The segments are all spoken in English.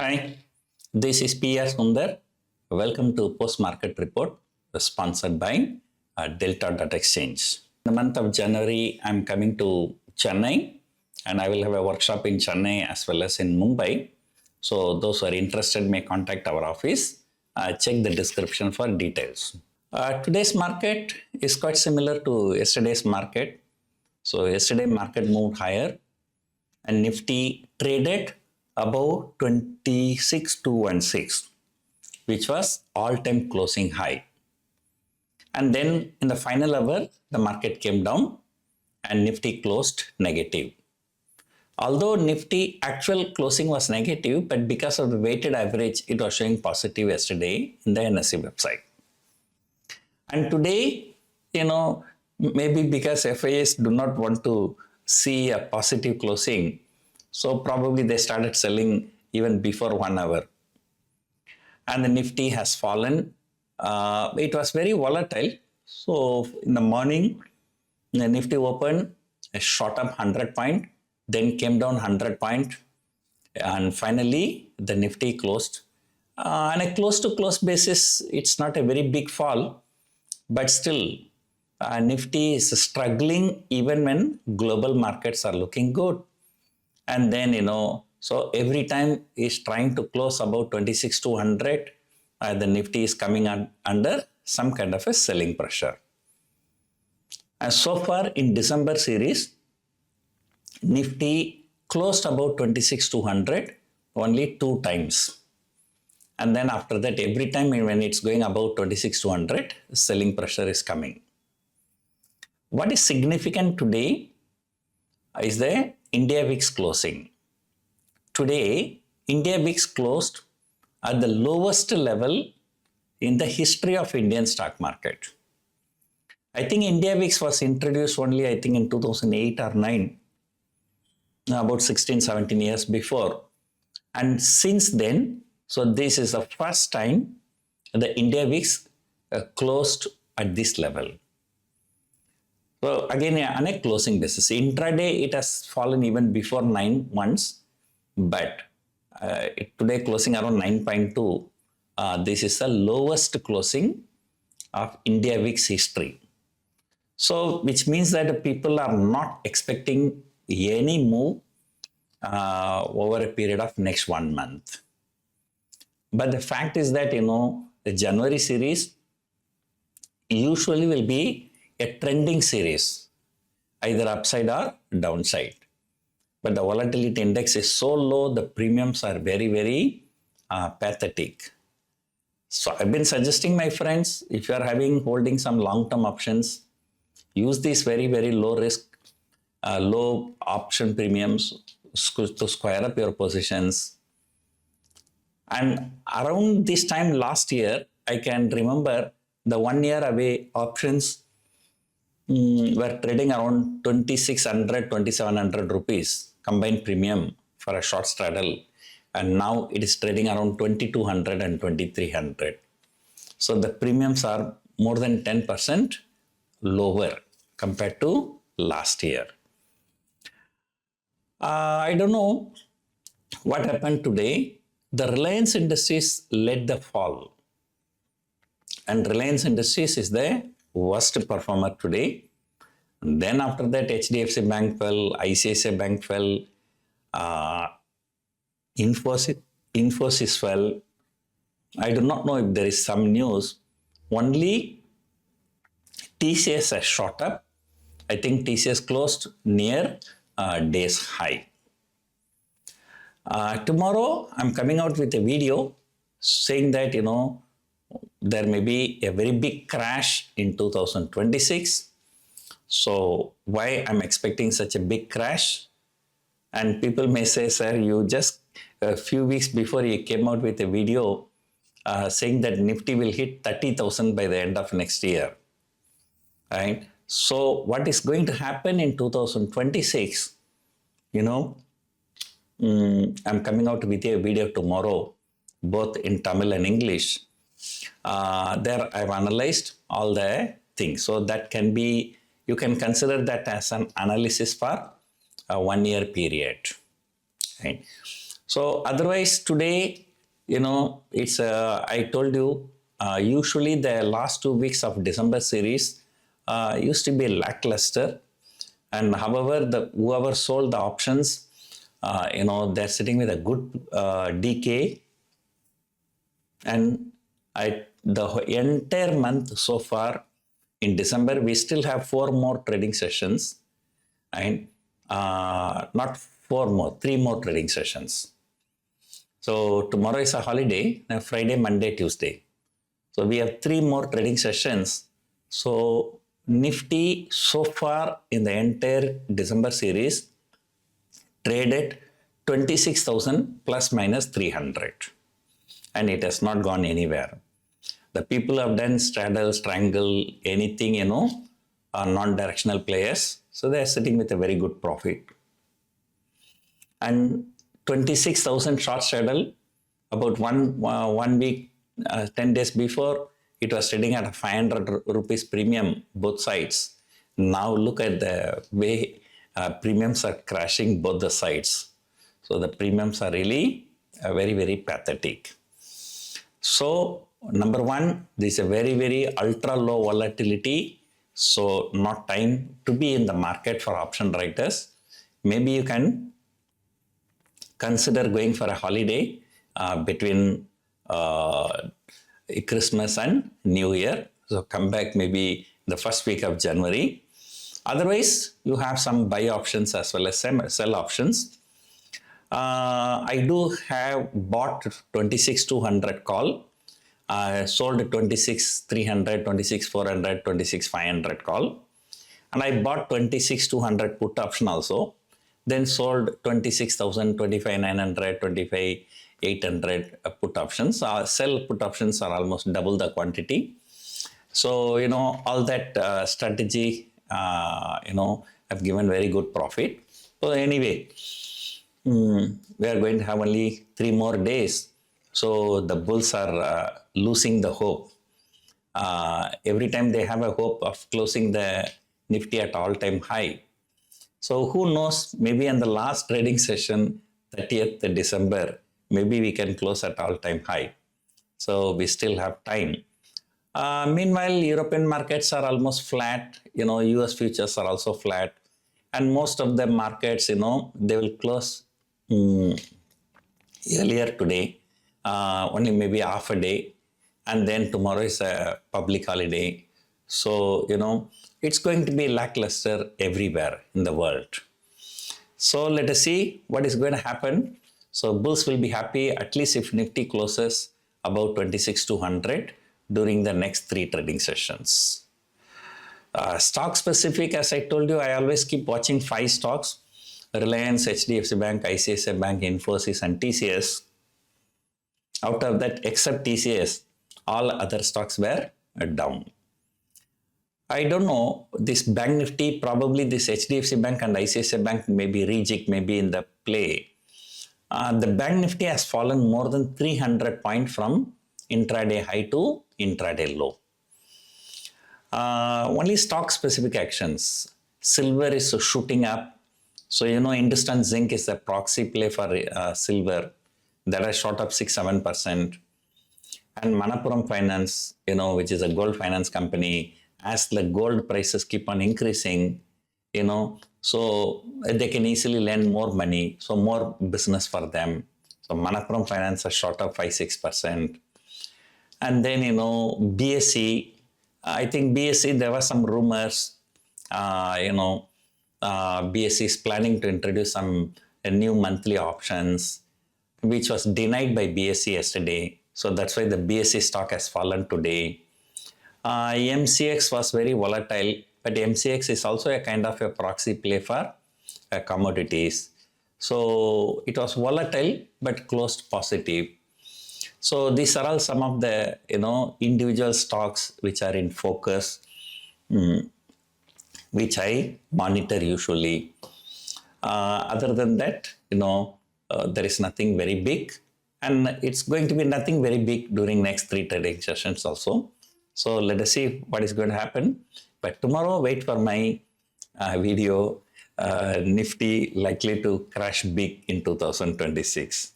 Hi, this is PR Sundar. Welcome to Post Market Report sponsored by Delta Dot Exchange. In the month of January, I'm coming to Chennai and I will have a workshop in Chennai as well as in Mumbai. So those who are interested may contact our office. Check the description for details. Today's market is quite similar to yesterday's market. So yesterday market moved higher and Nifty traded above 26,216, which was all-time closing high. And then in the final hour, the market came down and Nifty closed negative. Although Nifty actual closing was negative, but because of the weighted average, it was showing positive yesterday in the NSE website. And today, maybe because FIs do not want to see a positive closing, so probably they started selling even before 1 hour. And the Nifty has fallen. It was very volatile. So in the morning, the Nifty opened, shot up 100 point, then came down 100 point. And finally, the Nifty closed. On a close-to-close basis, it's not a very big fall. But still, Nifty is struggling even when global markets are looking good. And then, so every time is trying to close about 26,200, the Nifty is coming under some kind of a selling pressure. And so far in December series, Nifty closed about 26,200 only 2 times. And then after that, every time when it's going about 26,200, selling pressure is coming. What is significant today is the India VIX closing. Today, India VIX closed at the lowest level in the history of Indian stock market. I think India VIX was introduced only, in 2008 or 9, about 16, 17 years before. And since then, so this is the first time the India VIX closed at this level. So again, on a closing basis, intraday it has fallen even before 9 once, but today closing around 9.2. This is the lowest closing of India VIX history. So which means that people are not expecting any move over a period of next 1 month. But the fact is that, the January series usually will be a trending series, either upside or downside. But the volatility index is so low, the premiums are very, very pathetic. So I've been suggesting my friends, if you are holding some long-term options, use these very, very low risk, low option premiums to square up your positions. And around this time last year, I can remember the 1 year away options were trading around 2,600, 2,700 rupees combined premium for a short straddle. And now it is trading around 2,200 and 2,300. So the premiums are more than 10% lower compared to last year. I don't know what happened today. The Reliance Industries led the fall. And Reliance Industries is the worst performer today. And then after that, HDFC Bank fell, ICICI Bank fell, Infosys fell. I do not know if there is some news. Only TCS has shot up. I think TCS closed near day's high. Tomorrow, I'm coming out with a video saying that, there may be a very big crash in 2026. So why I'm expecting such a big crash? And people may say, sir, you just a few weeks before you came out with a video saying that Nifty will hit 30,000 by the end of next year. Right? So what is going to happen in 2026? I'm coming out with a video tomorrow, both in Tamil and English. There I've analyzed all the things. So that can be, you can consider that as an analysis for a 1 year period. Right? So otherwise today, it's I told you, usually the last 2 weeks of December series used to be lackluster, and however whoever sold the options, they're sitting with a good DK, and the entire month so far in December we still have 4 more trading sessions, and not 4 more, 3 more trading sessions. So tomorrow is a holiday, Friday, Monday, Tuesday. So we have 3 more trading sessions. So Nifty so far in the entire December series traded 26,000 plus minus 300, and it has not gone anywhere. The people have done straddle, strangle, anything, are non-directional players. So they are sitting with a very good profit. And 26,000 short straddle, about one week, 10 days before, it was trading at a 500 rupees premium, both sides. Now look at the way premiums are crashing both the sides. So the premiums are really very, very pathetic. So number one, this is a very, very ultra low volatility. So not time to be in the market for option writers. Maybe you can consider going for a holiday between Christmas and New Year. So come back maybe the first week of January. Otherwise, you have some buy options as well as sell options. I do have bought 26,200 call, sold 26,300, 26,400, 26,500 call, and I bought 26,200 put option also. Then sold 26,000, 25,900, 25,800 put options. Sell put options are almost double the quantity. So, all that strategy, have given very good profit. So anyway, we are going to have only 3 more days. So the bulls are losing the hope. Every time they have a hope of closing the Nifty at all-time high. So who knows, maybe in the last trading session, 30th December, maybe we can close at all-time high. So we still have time. Meanwhile, European markets are almost flat. US futures are also flat. And most of the markets, they will close earlier today, only maybe half a day. And then tomorrow is a public holiday. So, it's going to be lackluster everywhere in the world. So let us see what is going to happen. So bulls will be happy at least if Nifty closes about 26,200 during the next 3 trading sessions. Stock specific, as I told you, I always keep watching 5 stocks: Reliance, HDFC Bank, ICICI Bank, Infosys and TCS. Out of that, except TCS, all other stocks were down. I don't know, this Bank Nifty, probably this HDFC Bank and ICICI Bank may be reject, maybe in the play. The Bank Nifty has fallen more than 300 points from intraday high to intraday low. Only stock specific actions. Silver is shooting up. So, Hindustan Zinc is the proxy play for silver. That has shot up 6-7%. And Manappuram Finance, which is a gold finance company, as the gold prices keep on increasing, so they can easily lend more money, so more business for them. So Manappuram Finance has shot up 5-6%. And then, BSE, I think BSE, there were some rumors, BSE is planning to introduce some new monthly options, which was denied by BSE yesterday. So that's why the BSE stock has fallen today. MCX was very volatile, but MCX is also a kind of a proxy play for commodities. So it was volatile, but closed positive. So these are all some of the, individual stocks which are in focus, which I monitor usually. Other than that, there is nothing very big, and it's going to be nothing very big during next 3 trading sessions also. So let us see what is going to happen. But tomorrow, wait for my video, Nifty likely to crash big in 2026.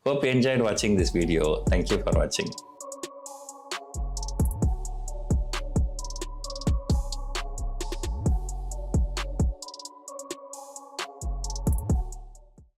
Hope you enjoyed watching this video. Thank you for watching.